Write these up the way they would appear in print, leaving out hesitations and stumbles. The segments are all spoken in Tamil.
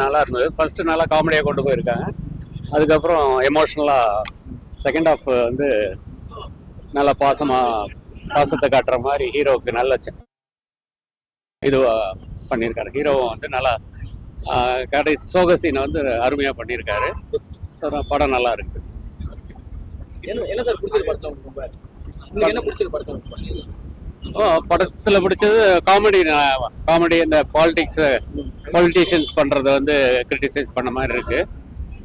நல்லா இருந்தது. ஃபர்ஸ்ட் நல்லா காமெடியாக கொண்டு போயிருக்காங்க. அதுக்கப்புறம் எமோஷ்னலாக செகண்ட் ஹாஃப் வந்து நல்லா பாசத்தை காட்டுற மாதிரி ஹீரோவுக்கு நல்ல இது பண்ணியிருக்காரு. ஹீரோவும் வந்து நல்லா கடைசி சோக சீனை வந்து அருமையாக பண்ணியிருக்காரு. ஸோ படம் நல்லா இருக்கு. என்ன சார் பிடிச்சது படத்தில் உங்களுக்கு ரொம்ப என்ன பிடிச்சது படத்தில்? படத்தில் பிடிச்சது காமெடி இந்த பாலிட்டிஷியன்ஸ் பண்ணுறத வந்து கிரிட்டிசைஸ் பண்ண மாதிரி இருக்கு.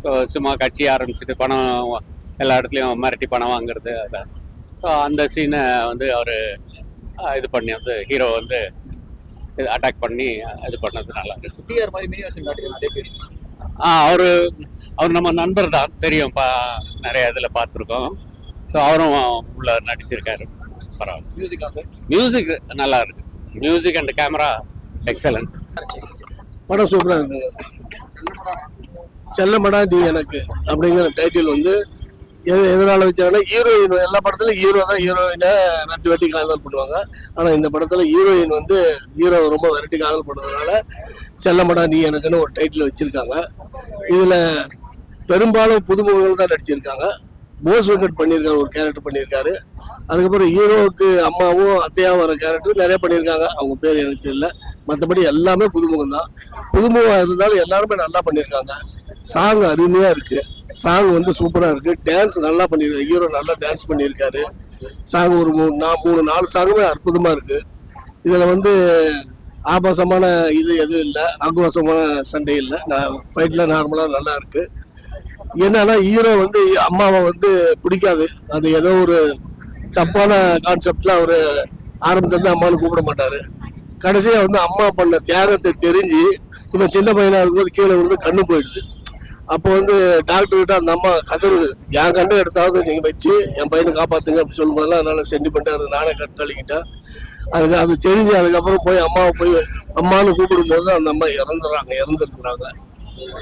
ஸோ சும்மா கட்சி ஆரம்பிச்சுட்டு பணம் எல்லா இடத்துலையும் மிரட்டி பணம் வாங்குறது அதான். ஸோ அந்த சீனை வந்து அவர் இது பண்ணி வந்து ஹீரோ வந்து அட்டாக் பண்ணி இது பண்ணது நல்லா இருக்கு. டிஆர் மாதிரி மினிவேஷன் காட்டுறது நிறைய பேர். அவர் நம்ம நண்பர் தான், தெரியும், நிறைய இதில் பார்த்துருக்கோம். ஸோ அவரும் உள்ள நடிச்சிருக்காரு. பரவாயில்ல. மியூசிக்கா சார்? மியூசிக் நல்லா இருக்கு. Music and camera excellent. படம் சூப்பராக இருக்கு. செல்லமடா நீ எனக்கு அப்படிங்கிற டைட்டில் வந்து எதனால வச்சாங்கன்னா, ஹீரோயின் எல்லா படத்துலையும் ஹீரோ தான் ஹீரோயினை வெட்டி காதல் பண்ணுவாங்க. ஆனால் இந்த படத்தில் ஹீரோயின் வந்து ஹீரோ ரொம்ப வெரைட்டி காதல் பண்ணுறதுனால செல்லமடா நீ எனக்குன்னு ஒரு டைட்டில் வச்சுருக்காங்க. இதில் பெரும்பாலும் புதுமுகங்கள் தான் நடிச்சிருக்காங்க. போஸ் வெங்கட் பண்ணியிருக்காரு, ஒரு கேரக்டர் பண்ணியிருக்காரு. அதுக்கப்புறம் ஹீரோவுக்கு அம்மாவும் அத்தையாவும் வர கேரக்டர் நிறைய பண்ணியிருக்காங்க. அவங்க பேர் எனக்கு தெரியல. மற்றபடி எல்லாமே புதுமுகம் தான். புதுமுகம் இருந்தாலும் எல்லாருமே நல்லா பண்ணியிருக்காங்க. சாங் அருமையாக இருக்குது. சாங் வந்து சூப்பராக இருக்குது. டான்ஸ் நல்லா பண்ணியிருக்காரு. ஹீரோ நல்லா டான்ஸ் பண்ணியிருக்காரு. சாங் ஒரு 3-4 சாங்குமே அற்புதமாக இருக்குது. இதில் வந்து ஆபாசமான இது எதுவும் இல்லை, ஆக்ரோஷமான சண்டை இல்லை. ஃபைட்டில் நார்மலாக நல்லா இருக்குது. என்னன்னா, ஹீரோ வந்து அம்மாவை வந்து பிடிக்காது. அது ஏதோ ஒரு தப்பான கான்செப்டில் அவர் ஆரம்பத்துலேருந்து அம்மானு கூப்பிட மாட்டார். கடைசியாக வந்து அம்மா பண்ண தியாகத்தை தெரிஞ்சு இவன் சின்ன பையனாக இருக்கும்போது கீழே விழுந்து கண்ணு போயிடுது. அப்போ வந்து டாக்டர்கிட்ட அந்த அம்மா கதறுது, என் கண்ணை எடுத்தாவது நீங்கள் வச்சு என் பையனை காப்பாற்றுங்க அப்படி சொல்லும்போதெல்லாம் அதனால சென்டிமெண்ட்டாக அது நானே கண் கழிக்கிட்டேன். அது தெரிஞ்சு அதுக்கப்புறம் போய் அம்மாவை போய் அம்மானு கூப்பிடும்போது அந்த அம்மா இறந்துருக்குறாங்க.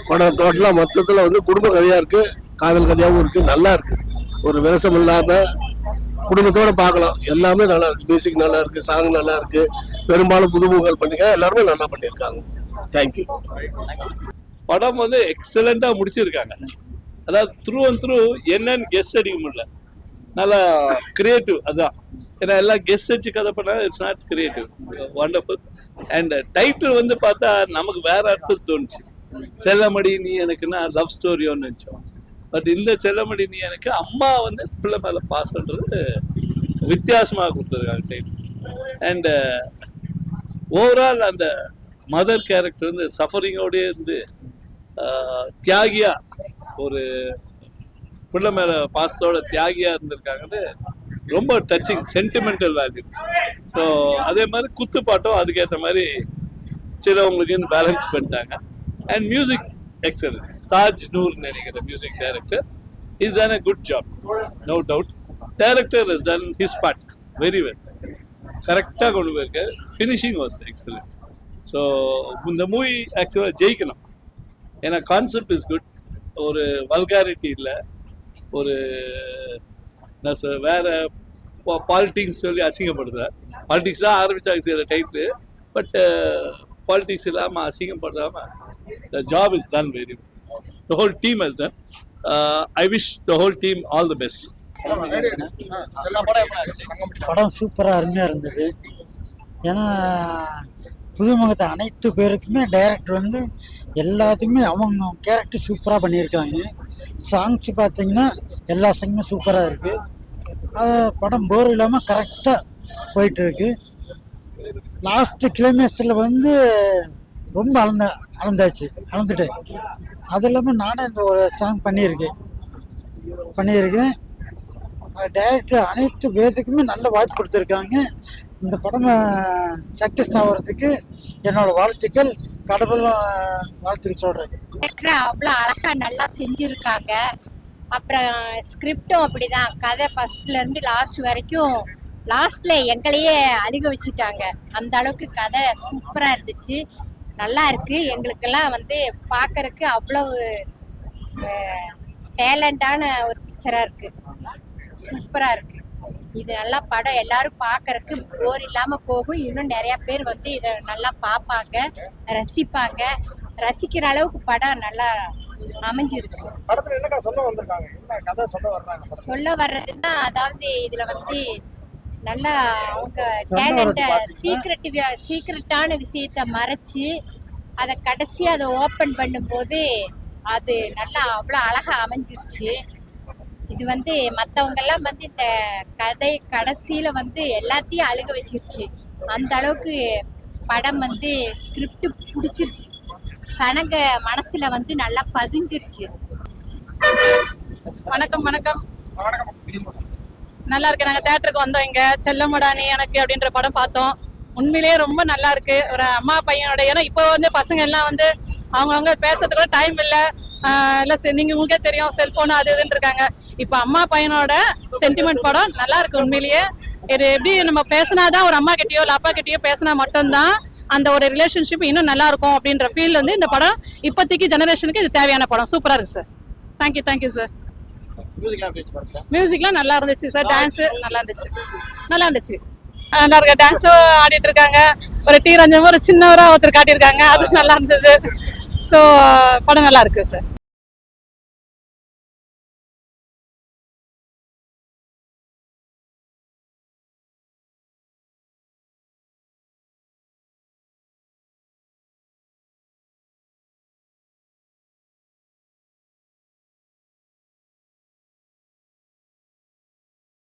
படம் டோட்டலாக மொத்தத்தில் வந்து குடும்ப கதையாக இருக்குது, காதல் கதையாகவும் இருக்குது. நல்லா இருக்குது. ஒரு விரசம் இல்லாமல் குடும்பத்தோடு பார்க்கலாம். எல்லாமே நல்லா இருக்குது. மியூசிக் நல்லா இருக்குது, சாங் நல்லா இருக்குது. பெரும்பாலும் புதுமுகங்கள் பண்ணிக்க எல்லாருமே நல்லா பண்ணியிருக்காங்க. தேங்க்யூ. படம் வந்து எக்ஸலண்ட்டாக முடிச்சிருக்காங்க. அதாவது த்ரூ அண்ட் த்ரூ என்னன்னு கெஸ் அடிக்க முடியல. நல்லா கிரியேட்டிவ். அதுதான், ஏன்னா எல்லாம் கெஸ் அடிச்சு கதை பண்ணா it's not creative. Wonderful. And title வந்து பார்த்தா நமக்கு வேற அர்த்தம் தோணுச்சு. செல்லமடி நீ எனக்குன்னா லவ் ஸ்டோரி ஒன்று நினச்சோம். பட் இந்த செல்லமடி நீ எனக்கு அம்மா வந்து பிள்ளை மேலே பாசன்றது வித்தியாசமாக கொடுத்துருக்காங்க டைட்டில். அண்ட் ஓவரால் அந்த மதர் கேரக்டர் வந்து சஃபரிங்கோடே இருந்து தியாகியா, ஒரு பிள்ளை மேல பாசத்தோட தியாகியா இருந்திருக்காங்கன்னு ரொம்ப டச்சிங், சென்டிமெண்டல் வேல்யூ. ஸோ அதே மாதிரி குத்துப்பாட்டும் அதுக்கேற்ற மாதிரி சிலவங்களுக்கு பேலன்ஸ் பண்ணிட்டாங்க. And music excellent. Taj Noor நினைக்கிற music director is done a good job, no doubt. Director is done his part very well. கரெக்டாக கொண்டு போயிருக்காரு. Finishing was excellent. ஸோ இந்த மூவி ஆக்சுவலாக ஜெயிக்கணும். ஏன்னா கான்செப்ட் இஸ் குட். ஒரு வல்காரிட்டி இல்லை, ஒரு வேற பாலிட்டிக்ஸ் சொல்லி அசிங்கப்படுத்துற. பாலிட்டிக்ஸ் தான் ஆரம்பிச்சாங்க சில டைட்டு. பட் பாலிட்டிக்ஸ் இல்லாமல் அசிங்கப்படுத்தாமல் the job is done very well. The whole team has done. I wish the whole team all the best. படம் சூப்பராக அருமையாக இருந்தது. ஏன்னா புதுமுகத்தை அனைத்து பேருக்குமே டைரக்டர் வந்து எல்லாத்துக்குமே அவங்க கேரக்டர் சூப்பராக பண்ணியிருக்காங்க. சாங்ஸ் பார்த்தீங்கன்னா எல்லா சாங்குமே சூப்பராக இருக்குது. அது படம் போர் இல்லாமல் கரெக்டாக போயிட்டுருக்கு. லாஸ்ட்டு கிளைமேக்ஸில் வந்து ரொம்ப அளந்துட்டேன். அது இல்லாமல் நானே இந்த ஒரு சாங் பண்ணியிருக்கேன். டைரக்டர் அனைத்து பேருக்குமே நல்ல வாய்ப்பு கொடுத்துருக்காங்க. இந்த படம் சக்ஸஸ் ஆகிறதுக்கு என்னோட வாழ்த்துக்கள். கடவுளும் வாழ்த்துக்கள் சொல்கிறேன். அவ்வளோ அழகாக நல்லா செஞ்சுருக்காங்க. அப்புறம் ஸ்கிரிப்டும் அப்படிதான். கதை ஃபர்ஸ்ட்லேருந்து லாஸ்ட் வரைக்கும் லாஸ்ட்ல எங்களையே அழுக வச்சுட்டாங்க. அந்த அளவுக்கு கதை சூப்பராக இருந்துச்சு. நல்லா இருக்கு. எங்களுக்கெல்லாம் வந்து பார்க்கறதுக்கு அவ்வளவு டேலண்டான ஒரு பிக்சராக இருக்கு. சூப்பராக இருக்கு. இது நல்லா படம் எல்லாரும் பார்க்கறதுக்கு போர் இல்லாமல் போகும். இன்னும் நிறைய பேர் வந்து இதை நல்லா பார்ப்பாங்க, ரசிப்பாங்க. ரசிக்கிற அளவுக்கு படம் நல்லா அமைஞ்சிருக்கு. படத்துல என்னக்கா சொல்ல வந்திருக்காங்க, என்ன கதை சொல்ல வர்றாங்க? சொல்ல வர்றதுன்னா அதாவது இதுல வந்து நல்லா அவங்க டேலண்ட சீக்ரெட்டான விஷயத்த மறைச்சு அதை கடைசி அதை ஓப்பன் பண்ணும்போது அது நல்லா அவ்வளோ அழகா அமைஞ்சிருச்சு. இது வந்து மற்றவங்க எல்லாம் வந்து இந்த கதை கடைசியில வந்து எல்லாத்தையும் அழுக வச்சிருச்சு. அந்த அளவுக்கு படம் வந்து ஸ்கிரிப்ட் பிடிச்சிருச்சு, சனங்க மனசுல வந்து நல்லா பதிஞ்சிருச்சு. வணக்கம் வணக்கம் நல்லா இருக்கு. நாங்கள் தேட்டருக்கு வந்தோம், இங்கே செல்லமடா நீ எனக்கு அப்படின்ற படம் பார்த்தோம். உண்மையிலேயே ரொம்ப நல்லா இருக்கு. ஒரு அம்மா பையனோட, ஏன்னா இப்போ வந்து பசங்க எல்லாம் வந்து அவங்கவுங்க பேசுறதுக்கு கூட டைம் இல்லை. இல்லை நீங்கள் உங்களுக்கே தெரியும், செல்ஃபோன் அது இதுன்னு இருக்காங்க. இப்போ அம்மா பையனோட சென்டிமெண்ட் படம் நல்லா இருக்கு. உண்மையிலேயே இது எப்படி நம்ம பேசினாதான் ஒரு அம்மா கிட்டயோ இல்லை அப்பா கிட்டயோ பேசினா மட்டும்தான் அந்த ஒரு ரிலேஷன்ஷிப் இன்னும் நல்லா இருக்கும் அப்படின்ற ஃபீல் வந்து இந்த படம் இப்போதைக்கு ஜெனரேஷனுக்கு இது தேவையான படம். சூப்பராக இருக்கு சார். Thank you sir. மியூசிக்லாம் நல்லா இருந்துச்சு சார். டான்ஸு நல்லா இருந்துச்சு. நல்லா இருக்கு. டான்ஸும் ஆடிட்டு இருக்காங்க. ஒரு டி ரஞ்சன் ஒரு சின்னவராக ஒருத்தர் காட்டியிருக்காங்க, அது நல்லா இருந்தது. ஸோ படம் நல்லா இருக்கு சார்.